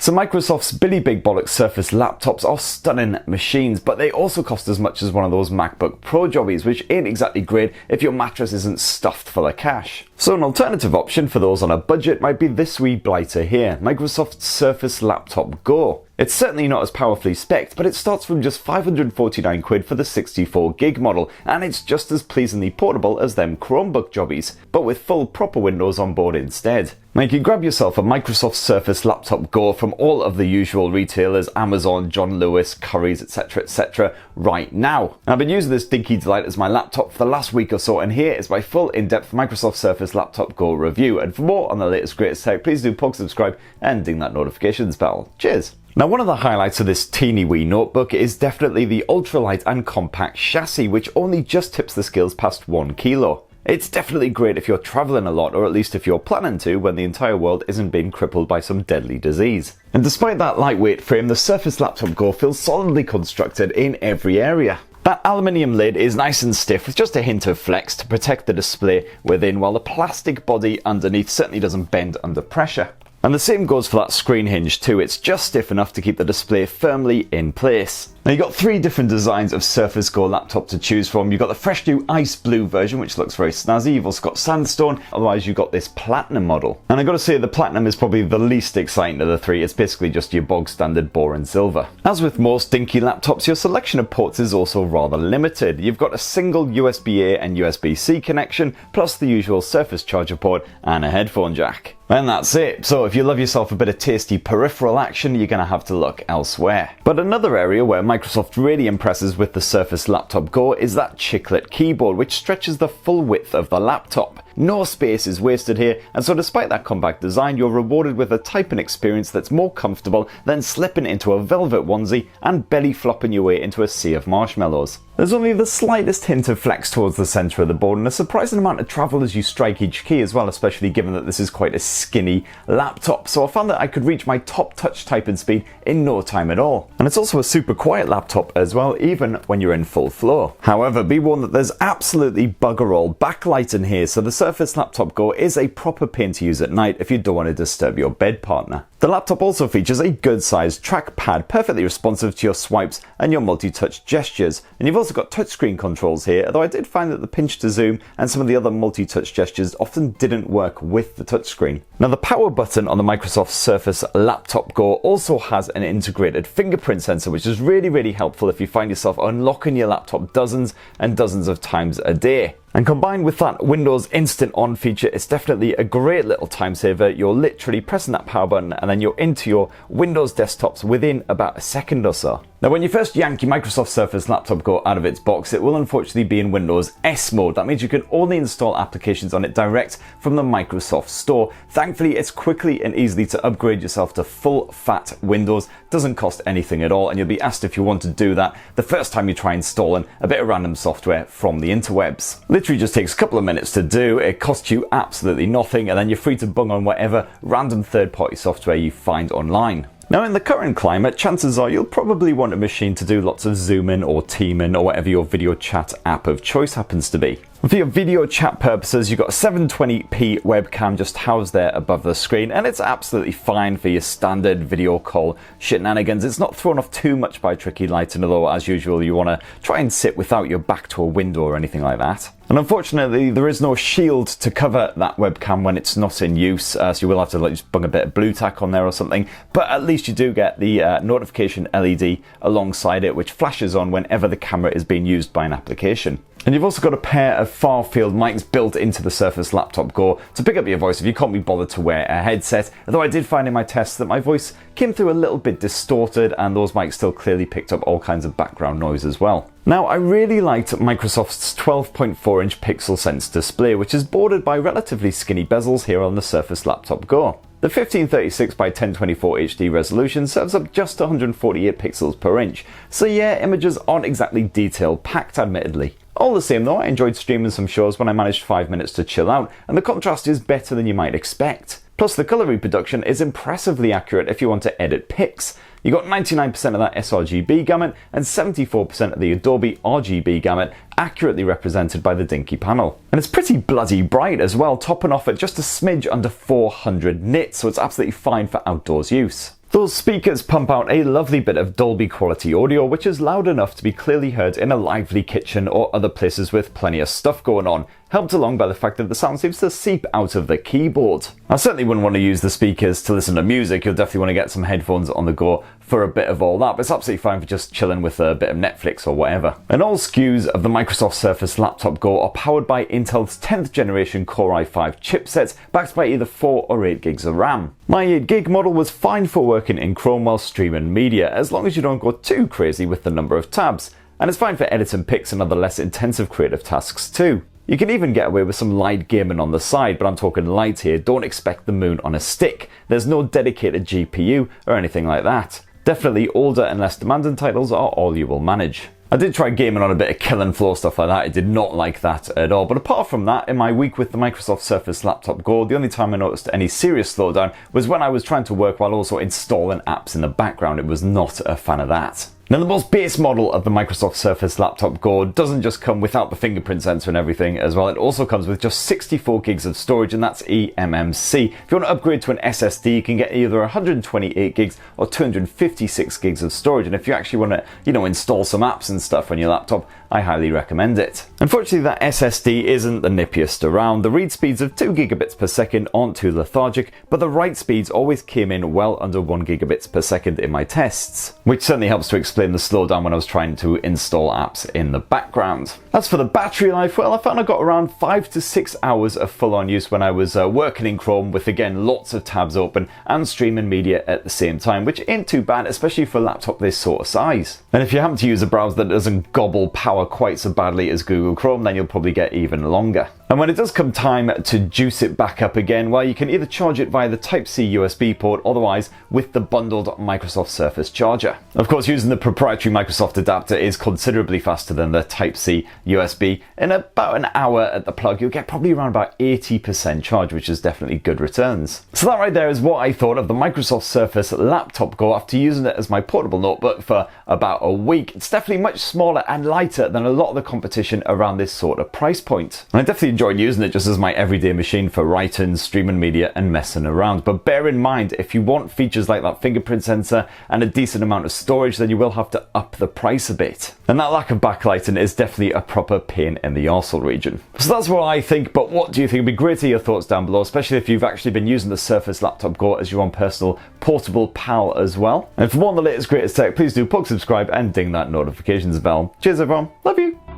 So Microsoft's Billy Big Bollocks Surface laptops are stunning machines, but they also cost as much as one of those MacBook Pro jobbies, which ain't exactly great if your mattress isn't stuffed full of cash. So an alternative option for those on a budget might be this wee blighter here, Microsoft's Surface Laptop Go. It's certainly not as powerfully spec'd, but it starts from just 549 quid for the 64 gig model, and it's just as pleasingly portable as them Chromebook jobbies, but with full proper Windows on board instead. Now you can grab yourself a Microsoft Surface Laptop Go from all of the usual retailers, Amazon, John Lewis, Currys, etc, right now. And I've been using this dinky delight as my laptop for the last week or so, and here is my full in-depth Microsoft Surface Laptop Go review. And for more on the latest greatest tech, please do subscribe and ding that notifications bell. Cheers! Now one of the highlights of this teeny wee notebook is definitely the ultralight and compact chassis, which only just tips the scales past 1 kilo. It's definitely great if you're travelling a lot, or at least if you're planning to, when the entire world isn't being crippled by some deadly disease. And despite that lightweight frame, the Surface Laptop Go feels solidly constructed in every area. That aluminium lid is nice and stiff with just a hint of flex to protect the display within, while the plastic body underneath certainly doesn't bend under pressure. And the same goes for that screen hinge too, it's just stiff enough to keep the display firmly in place. Now you've got 3 different designs of Surface Go laptop to choose from. You've got the fresh new ice blue version, which looks very snazzy. You've also got sandstone, otherwise you've got this platinum model. And I've got to say the platinum is probably the least exciting of the 3, it's basically just your bog standard boring silver. As with most dinky laptops, your selection of ports is also rather limited. You've got a single USB-A and USB-C connection, plus the usual Surface charger port and a headphone jack. And that's it. So if you love yourself a bit of tasty peripheral action, you're going to have to look elsewhere. But another area where Microsoft really impresses with the Surface Laptop Go is that chiclet keyboard, which stretches the full width of the laptop. No space is wasted here, and so despite that compact design, you're rewarded with a typing experience that's more comfortable than slipping into a velvet onesie and belly flopping your way into a sea of marshmallows. There's only the slightest hint of flex towards the centre of the board and a surprising amount of travel as you strike each key as well, especially given that this is quite a skinny laptop. So I found that I could reach my top touch typing speed in no time at all. And it's also a super quiet laptop as well, even when you're in full flow. However, be warned that there's absolutely bugger all backlighting here, so the Surface Laptop Go is a proper pain to use at night if you don't want to disturb your bed partner. The laptop also features a good sized trackpad, perfectly responsive to your swipes and your multi-touch gestures. And you've also got touchscreen controls here, although I did find that the pinch to zoom and some of the other multi-touch gestures often didn't work with the touchscreen. Now the power button on the Microsoft Surface Laptop Go also has an integrated fingerprint sensor, which is really helpful if you find yourself unlocking your laptop dozens and dozens of times a day. And combined with that Windows Instant On feature, it's definitely a great little time saver. You're literally pressing that power button and then you're into your Windows desktops within about a second or so. Now when you first yank your Microsoft Surface Laptop Go out of its box, it will unfortunately be in Windows S mode. That means you can only install applications on it direct from the Microsoft Store. Thankfully, it's quickly and easily to upgrade yourself to full fat Windows. Doesn't cost anything at all, and you'll be asked if you want to do that the first time you try installing a bit of random software from the interwebs. Literally just takes a couple of minutes to do, it costs you absolutely nothing, and then you're free to bung on whatever random third-party software you find online. Now in the current climate, chances are you'll probably want a machine to do lots of zoom-in or team-in or whatever your video chat app of choice happens to be. For your video chat purposes, you've got a 720p webcam just housed there above the screen, and it's absolutely fine for your standard video call shenanigans. It's not thrown off too much by tricky lighting, although as usual you want to try and sit without your back to a window or anything like that. And unfortunately, there is no shield to cover that webcam when it's not in use, so you will have to just bung a bit of blue tack on there or something, but at least you do get the notification LED alongside it, which flashes on whenever the camera is being used by an application. And you've also got a pair of far-field mics built into the Surface Laptop Go to pick up your voice if you can't be bothered to wear a headset, although I did find in my tests that my voice came through a little bit distorted and those mics still clearly picked up all kinds of background noise as well. Now, I really liked Microsoft's 12.4-inch Pixel Sense display, which is bordered by relatively skinny bezels here on the Surface Laptop Go. The 1536 by 1024 HD resolution serves up just 148 pixels per inch, so yeah, images aren't exactly detail-packed admittedly. All the same though, I enjoyed streaming some shows when I managed 5 minutes to chill out, and the contrast is better than you might expect. Plus the colour reproduction is impressively accurate if you want to edit pics. You got 99% of that sRGB gamut and 74% of the Dolby RGB gamut accurately represented by the dinky panel. And it's pretty bloody bright as well, topping off at just a smidge under 400 nits, so it's absolutely fine for outdoors use. Those speakers pump out a lovely bit of Dolby quality audio, which is loud enough to be clearly heard in a lively kitchen or other places with plenty of stuff going on, helped along by the fact that the sound seems to seep out of the keyboard. I certainly wouldn't want to use the speakers to listen to music. You'll definitely want to get some headphones on the go for a bit of all that, but it's absolutely fine for just chilling with a bit of Netflix or whatever. And all SKUs of the Microsoft Surface Laptop Go are powered by Intel's 10th generation Core i5 chipsets, backed by either 4 or 8 gigs of RAM. My 8 gig model was fine for working in Chrome while streaming media, as long as you don't go too crazy with the number of tabs. And it's fine for editing pics and other less intensive creative tasks too. You can even get away with some light gaming on the side, but I'm talking light here. Don't expect the moon on a stick. There's no dedicated GPU or anything like that. Definitely older and less demanding titles are all you will manage. I did try gaming on a bit of Killing Floor stuff like that. I did not like that at all. But apart from that, in my week with the Microsoft Surface Laptop Go, the only time I noticed any serious slowdown was when I was trying to work while also installing apps in the background. It was not a fan of that. Now, the most base model of the Microsoft Surface Laptop Go doesn't just come without the fingerprint sensor and everything as well. It also comes with just 64 gigs of storage, and that's eMMC. If you want to upgrade to an SSD, you can get either 128 gigs or 256 gigs of storage. And if you actually want to, install some apps and stuff on your laptop, I highly recommend it. Unfortunately, that SSD isn't the nippiest around. The read speeds of 2 gigabits per second aren't too lethargic, but the write speeds always came in well under 1 gigabits per second in my tests, which certainly helps to explain the slowdown when I was trying to install apps in the background. As for the battery life, well, I found I got around 5 to 6 hours of full-on use when I was working in Chrome with, again, lots of tabs open and streaming media at the same time, which ain't too bad, especially for a laptop this sort of size. And if you happen to use a browser that doesn't gobble power quite so badly as Google Chrome, then you'll probably get even longer. And when it does come time to juice it back up again, well, you can either charge it via the Type-C USB port, otherwise with the bundled Microsoft Surface charger. Of course, using the proprietary Microsoft adapter is considerably faster than the Type-C USB. In about an hour at the plug, you'll get probably around about 80% charge, which is definitely good returns. So that right there is what I thought of the Microsoft Surface Laptop Go after using it as my portable notebook for about a week. It's definitely much smaller and lighter than a lot of the competition around this sort of price point. And I definitely enjoyed using it just as my everyday machine for writing, streaming media and messing around. But bear in mind, if you want features like that fingerprint sensor and a decent amount of storage, then you will have to up the price a bit. And that lack of backlighting is definitely a proper pain in the arsehole region. So that's what I think, but what do you think? It'd be great to hear your thoughts down below, especially if you've actually been using the Surface Laptop Go as your own personal portable pal as well. And for more on the latest greatest tech, please do subscribe and ding that notifications bell. Cheers everyone, love you!